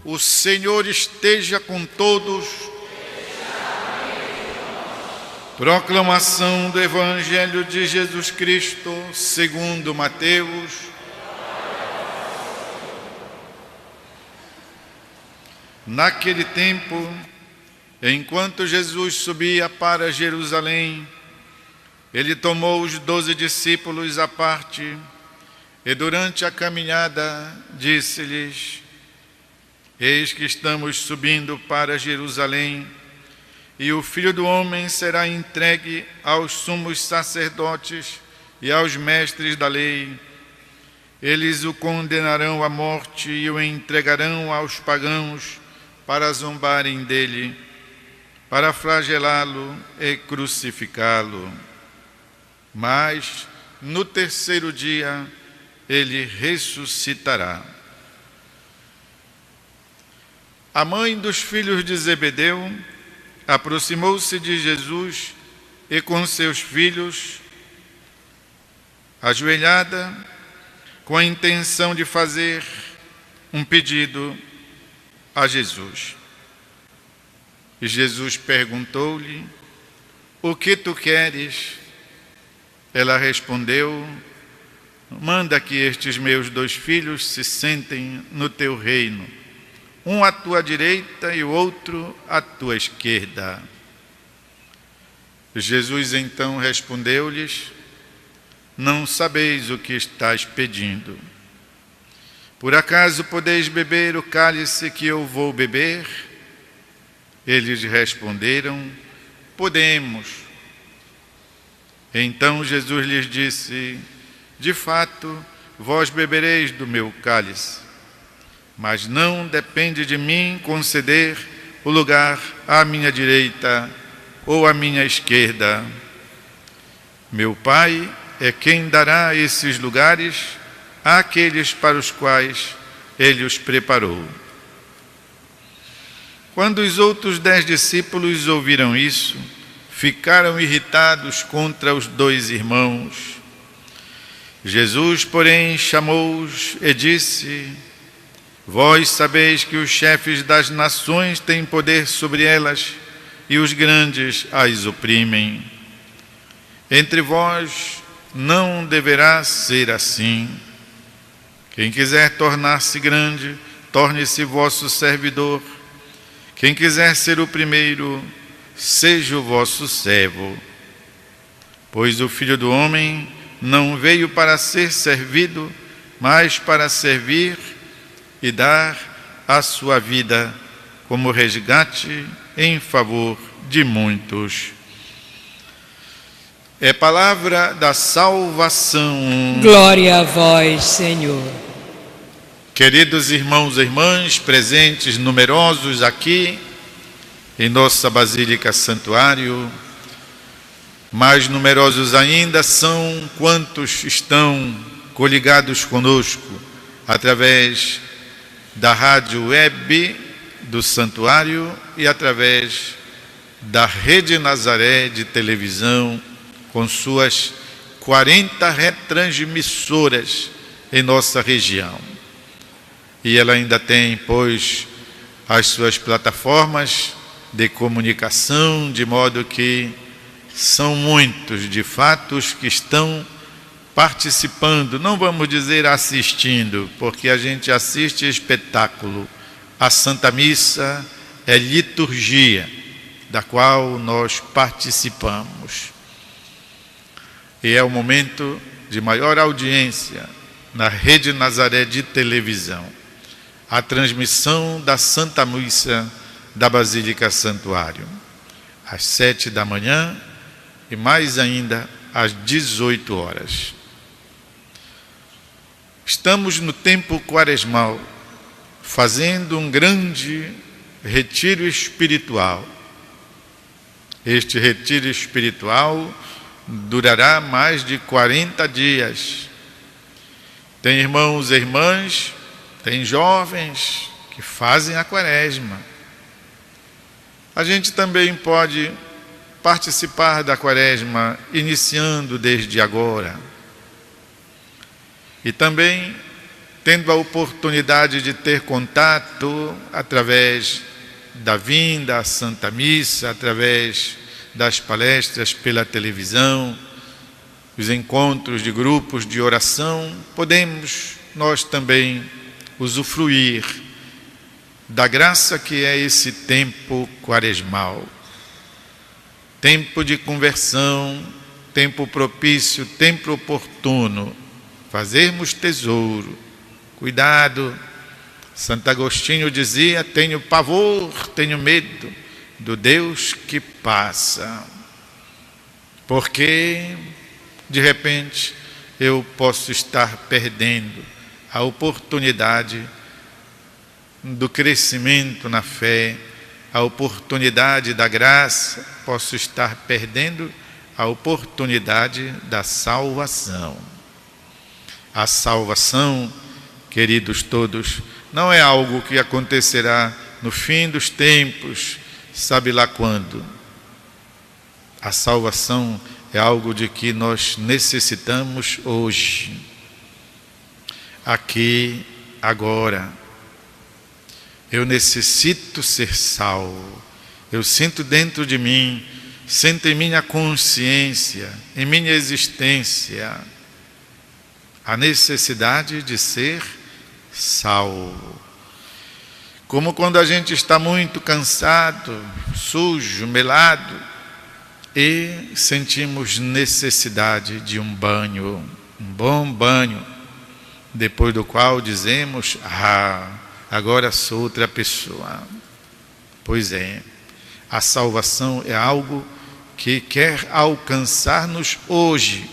O Senhor esteja com todos. Proclamação do Evangelho de Jesus Cristo, segundo Mateus. Naquele tempo, enquanto Jesus subia para Jerusalém, ele tomou os 12 discípulos à parte e durante a caminhada disse-lhes: Eis que estamos subindo para Jerusalém, e o Filho do Homem será entregue aos sumos sacerdotes e aos mestres da lei. Eles o condenarão à morte e o entregarão aos pagãos para zombarem dele, para flagelá-lo e crucificá-lo. Mas no terceiro dia ele ressuscitará. A mãe dos filhos de Zebedeu aproximou-se de Jesus e com seus filhos, ajoelhada, com a intenção de fazer um pedido a Jesus. E Jesus perguntou-lhe: O que tu queres? Ela respondeu: Manda que estes meus 2 filhos se sentem no teu reino, um à tua direita e o outro à tua esquerda. Jesus então respondeu-lhes: Não sabeis o que estáis pedindo. Por acaso podeis beber o cálice que eu vou beber? Eles responderam: Podemos. Então Jesus lhes disse: De fato, vós bebereis do meu cálice, mas não depende de mim conceder o lugar à minha direita ou à minha esquerda. Meu Pai é quem dará esses lugares àqueles para os quais Ele os preparou. Quando os outros 10 discípulos ouviram isso, ficaram irritados contra os 2 irmãos. Jesus, porém, chamou-os e disse: Vós sabeis que os chefes das nações têm poder sobre elas e os grandes as oprimem. Entre vós não deverá ser assim. Quem quiser tornar-se grande, torne-se vosso servidor. Quem quiser ser o primeiro, seja o vosso servo. Pois o Filho do Homem não veio para ser servido, mas para servir e dar a sua vida como resgate em favor de muitos. É palavra da salvação. Glória a vós, Senhor. Queridos irmãos e irmãs, presentes numerosos aqui em nossa Basílica Santuário, mais numerosos ainda são quantos estão coligados conosco através da rádio web do Santuário e através da Rede Nazaré de televisão, com suas 40 retransmissoras em nossa região. E ela ainda tem, pois, as suas plataformas de comunicação, de modo que são muitos, de fato, os que estão participando, não vamos dizer assistindo, porque a gente assiste espetáculo. A Santa Missa é liturgia, da qual nós participamos. E é o momento de maior audiência na Rede Nazaré de televisão, a transmissão da Santa Missa da Basílica Santuário, às 7 da manhã e mais ainda às 18 horas. Estamos no tempo quaresmal, fazendo um grande retiro espiritual. Este retiro espiritual durará mais de 40 dias. Tem irmãos e irmãs, tem jovens que fazem a quaresma. A gente também pode participar da quaresma iniciando desde agora. E também tendo a oportunidade de ter contato através da vinda à Santa Missa, através das palestras pela televisão, os encontros de grupos de oração, podemos nós também usufruir da graça que é esse tempo quaresmal. Tempo de conversão, tempo propício, tempo oportuno, fazermos tesouro. Cuidado, Santo Agostinho dizia: tenho pavor, tenho medo do Deus que passa, porque de repente eu posso estar perdendo a oportunidade do crescimento na fé, a oportunidade da graça, posso estar perdendo a oportunidade da salvação. A salvação, queridos todos, não é algo que acontecerá no fim dos tempos, sabe lá quando. A salvação é algo de que nós necessitamos hoje, aqui, agora. Eu necessito ser salvo. Eu sinto dentro de mim, sinto em minha consciência, em minha existência, a necessidade de ser salvo. Como quando a gente está muito cansado, sujo, melado, e sentimos necessidade de um banho, um bom banho, depois do qual dizemos: agora sou outra pessoa. Pois é, a salvação é algo que quer alcançar-nos hoje,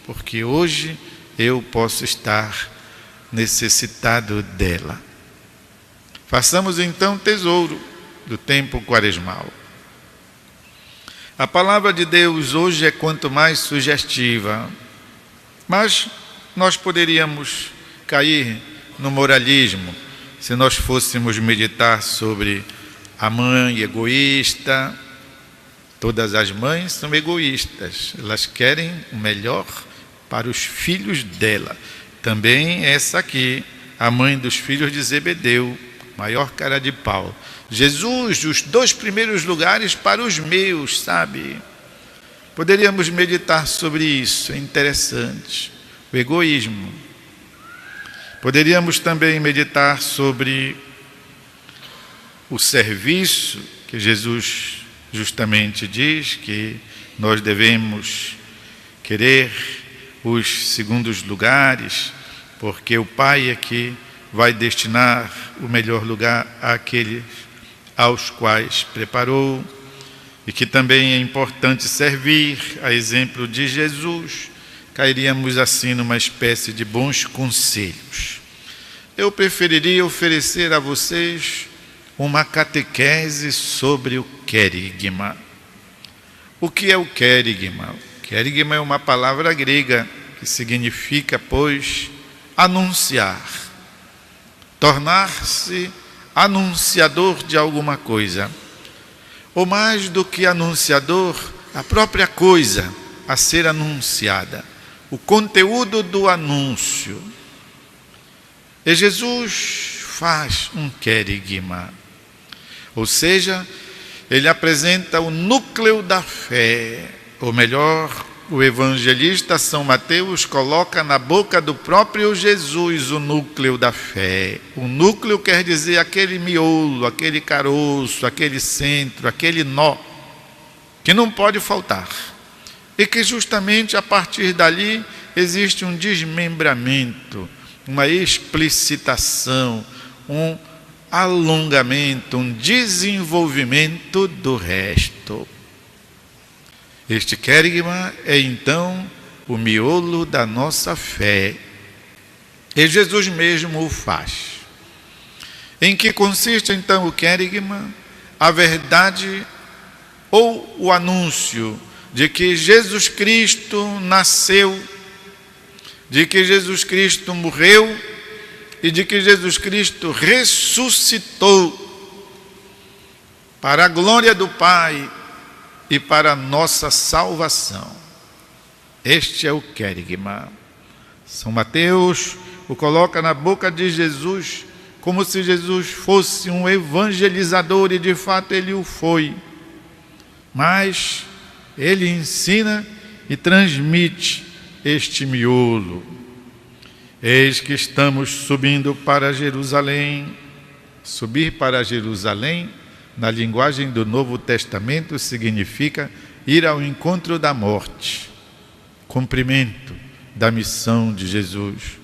porque hoje eu posso estar necessitado dela. Façamos então tesouro do tempo quaresmal. A palavra de Deus hoje é quanto mais sugestiva, mas nós poderíamos cair no moralismo se nós fôssemos meditar sobre a mãe egoísta. Todas as mães são egoístas, elas querem o melhor para os filhos dela. Também essa aqui, a mãe dos filhos de Zebedeu, maior cara de pau. Jesus, os 2 primeiros lugares para os meus, sabe? Poderíamos meditar sobre isso, é interessante. O egoísmo. Poderíamos também meditar sobre o serviço, que Jesus justamente diz que nós devemos querer os segundos lugares, porque o Pai é que vai destinar o melhor lugar àqueles aos quais preparou, e que também é importante servir, a exemplo de Jesus. Cairíamos assim numa espécie de bons conselhos. Eu preferiria oferecer a vocês uma catequese sobre o querigma. O que é o querigma? O querigma é uma palavra grega que significa, pois, anunciar, tornar-se anunciador de alguma coisa, ou mais do que anunciador, a própria coisa a ser anunciada, o conteúdo do anúncio. E Jesus faz um querigma, ou seja, ele apresenta o núcleo da fé, ou melhor, o evangelista São Mateus coloca na boca do próprio Jesus o núcleo da fé. O núcleo quer dizer aquele miolo, aquele caroço, aquele centro, aquele nó, que não pode faltar. E que justamente a partir dali existe um desmembramento, uma explicitação, um alongamento, um desenvolvimento do resto. Este querigma é então o miolo da nossa fé. E Jesus mesmo o faz. Em que consiste então o querigma? A verdade ou o anúncio de que Jesus Cristo nasceu, de que Jesus Cristo morreu e de que Jesus Cristo ressuscitou para a glória do Pai e para a nossa salvação. Este é o querigma. São Mateus o coloca na boca de Jesus, como se Jesus fosse um evangelizador, e de fato ele o foi. Mas ele ensina e transmite este miolo. Eis que estamos subindo para Jerusalém. Subir para Jerusalém, na linguagem do Novo Testamento, significa ir ao encontro da morte, cumprimento da missão de Jesus.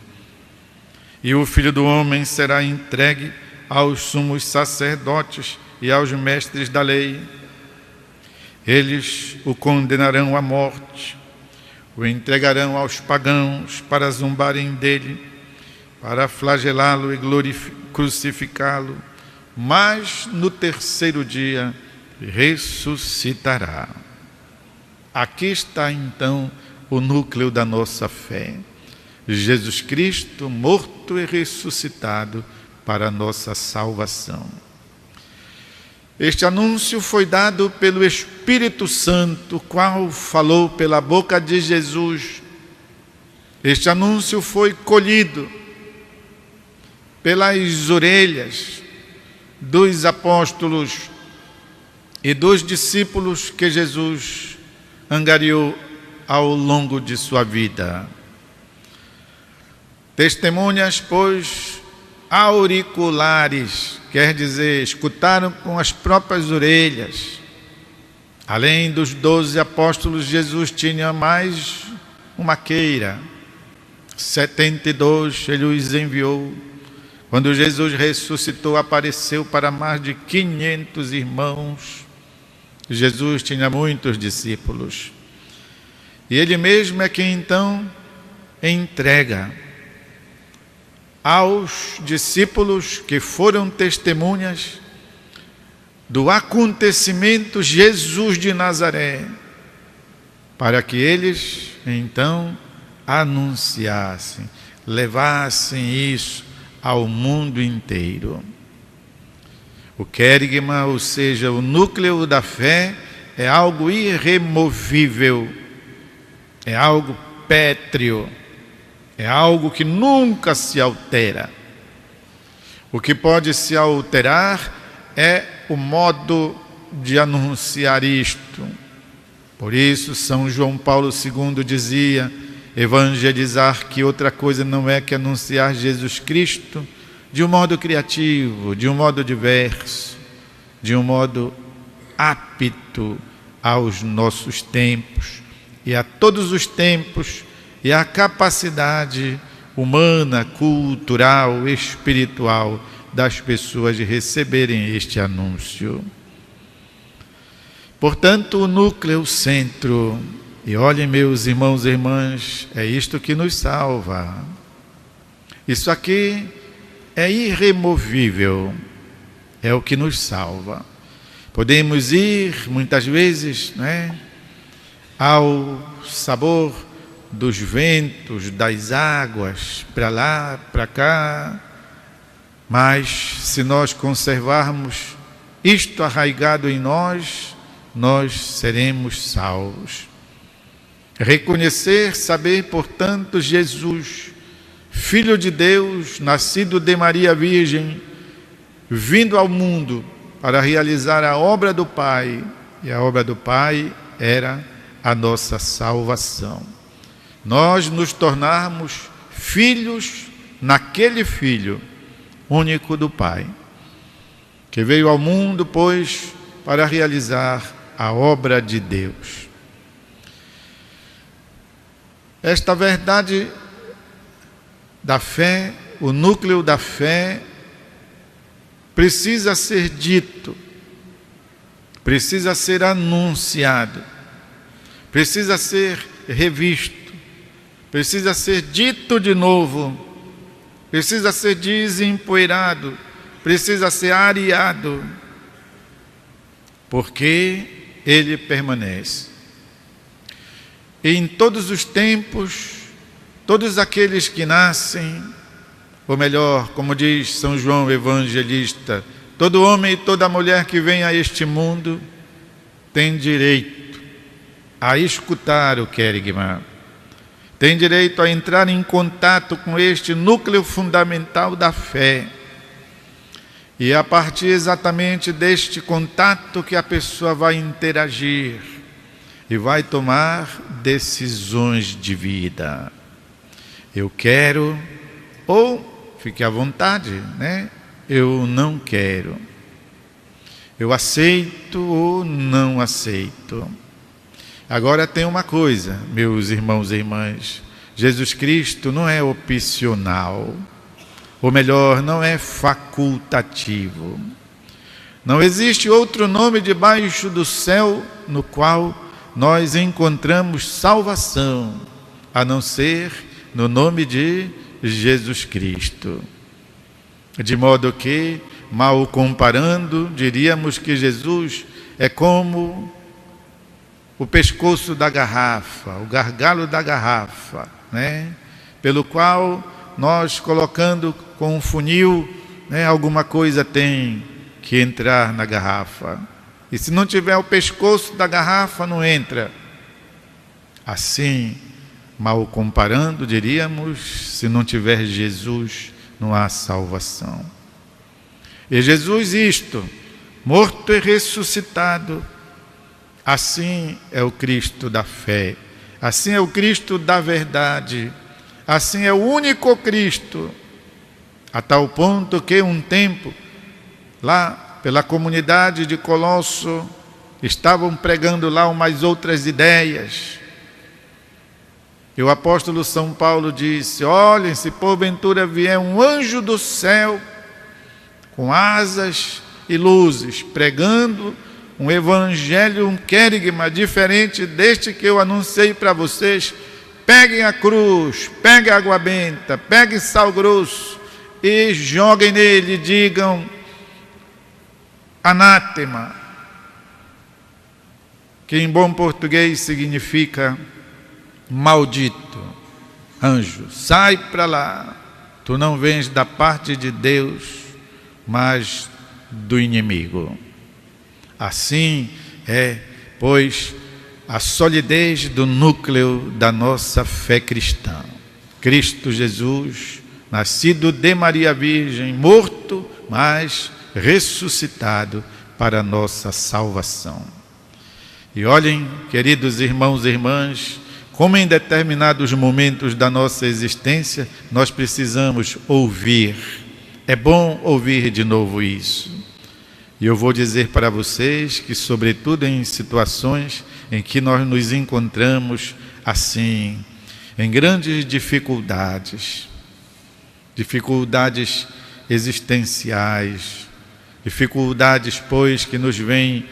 E o Filho do Homem será entregue aos sumos sacerdotes e aos mestres da lei. Eles o condenarão à morte, o entregarão aos pagãos para zombarem dele, para flagelá-lo e crucificá-lo, mas no terceiro dia ressuscitará. Aqui está então o núcleo da nossa fé. Jesus Cristo morto e ressuscitado para a nossa salvação. Este anúncio foi dado pelo Espírito Santo, qual falou pela boca de Jesus. Este anúncio foi colhido pelas orelhas dos apóstolos e dos discípulos que Jesus angariou ao longo de sua vida. Testemunhas, pois, auriculares, quer dizer, escutaram com as próprias orelhas. Além dos 12 apóstolos, Jesus tinha mais uma queira. 72 ele os enviou. Quando Jesus ressuscitou, apareceu para mais de 500 irmãos. Jesus tinha muitos discípulos. E ele mesmo é quem então entrega aos discípulos que foram testemunhas do acontecimento Jesus de Nazaré, para que eles então anunciassem, levassem isso ao mundo inteiro. O querigma, ou seja, o núcleo da fé, é algo irremovível, é algo pétreo, é algo que nunca se altera. O que pode se alterar é o modo de anunciar isto. Por isso, São João Paulo II dizia: evangelizar, que outra coisa não é que anunciar Jesus Cristo de um modo criativo, de um modo diverso, de um modo apto aos nossos tempos e a todos os tempos, e a capacidade humana, cultural, espiritual das pessoas de receberem este anúncio. Portanto, o núcleo, o centro, e olhem, meus irmãos e irmãs, é isto que nos salva. Isso aqui é irremovível, é o que nos salva. Podemos ir, muitas vezes, ao sabor dos ventos, das águas, para lá, para cá, mas se nós conservarmos isto arraigado em nós, nós seremos salvos. Reconhecer, saber, portanto, Jesus, Filho de Deus, nascido de Maria Virgem, vindo ao mundo para realizar a obra do Pai, e a obra do Pai era a nossa salvação. Nós nos tornarmos filhos naquele Filho único do Pai, que veio ao mundo, pois, para realizar a obra de Deus. Esta verdade da fé, o núcleo da fé, precisa ser dito, precisa ser anunciado, precisa ser revisto, precisa ser dito de novo, precisa ser desempoeirado, precisa ser areado, porque ele permanece. E em todos os tempos, todos aqueles que nascem, ou melhor, como diz São João Evangelista, todo homem e toda mulher que vem a este mundo tem direito a escutar o querigma, tem direito a entrar em contato com este núcleo fundamental da fé. E é a partir exatamente deste contato que a pessoa vai interagir e vai tomar decisões de vida. Eu quero, ou fique à vontade, né? Eu não quero. Eu aceito ou não aceito. Agora tem uma coisa, meus irmãos e irmãs. Jesus Cristo não é opcional. Ou melhor, não é facultativo. Não existe outro nome debaixo do céu no qual nós encontramos salvação, a não ser no nome de Jesus Cristo. De modo que, mal comparando, diríamos que Jesus é como o pescoço da garrafa, o gargalo da garrafa, né? Pelo qual nós, colocando com um funil, né, alguma coisa tem que entrar na garrafa. E se não tiver o pescoço da garrafa, não entra. Assim, mal comparando, diríamos, se não tiver Jesus, não há salvação. E Jesus, morto e ressuscitado, assim é o Cristo da fé, assim é o Cristo da verdade, assim é o único Cristo, a tal ponto que um tempo, lá pela comunidade de Colosso, estavam pregando lá umas outras ideias. E o apóstolo São Paulo disse: olhem, se porventura vier um anjo do céu, com asas e luzes, pregando um evangelho, um querigma diferente deste que eu anunciei para vocês, peguem a cruz, peguem água benta, peguem sal grosso e joguem nele e digam anátema, que em bom português significa maldito. Anjo, sai para lá, tu não vens da parte de Deus, mas do inimigo. Assim é, pois, a solidez do núcleo da nossa fé cristã. Cristo Jesus, nascido de Maria Virgem, morto, mas ressuscitado para a nossa salvação. E olhem, queridos irmãos e irmãs, como em determinados momentos da nossa existência nós precisamos ouvir. É bom ouvir de novo isso. E eu vou dizer para vocês que, sobretudo em situações em que nós nos encontramos assim, em grandes dificuldades existenciais, dificuldades, pois, que nos vêm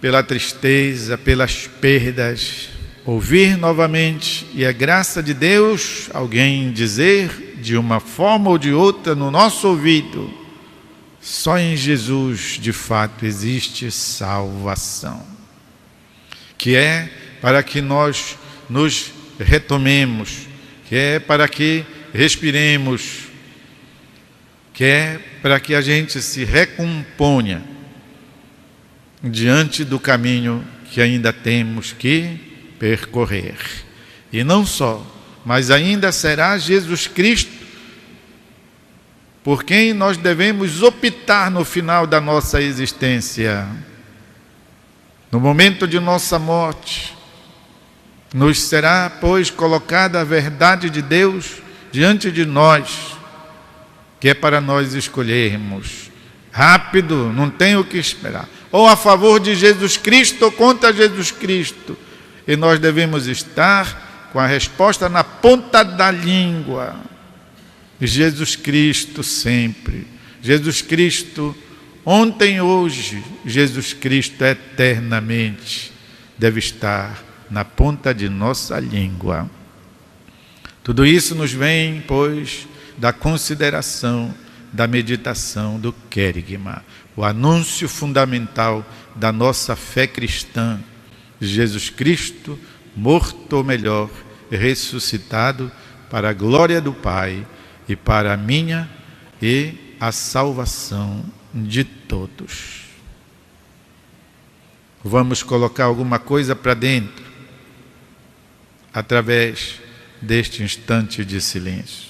pela tristeza, pelas perdas, ouvir novamente, e é graça de Deus, alguém dizer de uma forma ou de outra no nosso ouvido: só em Jesus de fato existe salvação, que é para que nós nos retomemos, que é para que respiremos, que é para que a gente se recomponha diante do caminho que ainda temos que percorrer. E não só, mas ainda será Jesus Cristo por quem nós devemos optar no final da nossa existência. No momento de nossa morte, nos será, pois, colocada a verdade de Deus diante de nós, que é para nós escolhermos. Rápido, não tem o que esperar. Ou a favor de Jesus Cristo ou contra Jesus Cristo. E nós devemos estar com a resposta na ponta da língua. Jesus Cristo sempre. Jesus Cristo ontem, hoje. Jesus Cristo eternamente deve estar na ponta de nossa língua. Tudo isso nos vem, pois, da consideração, da meditação do querigma, o anúncio fundamental da nossa fé cristã: Jesus Cristo, morto, ou melhor, ressuscitado, para a glória do Pai e para a minha e a salvação de todos. Vamos colocar alguma coisa para dentro, através deste instante de silêncio.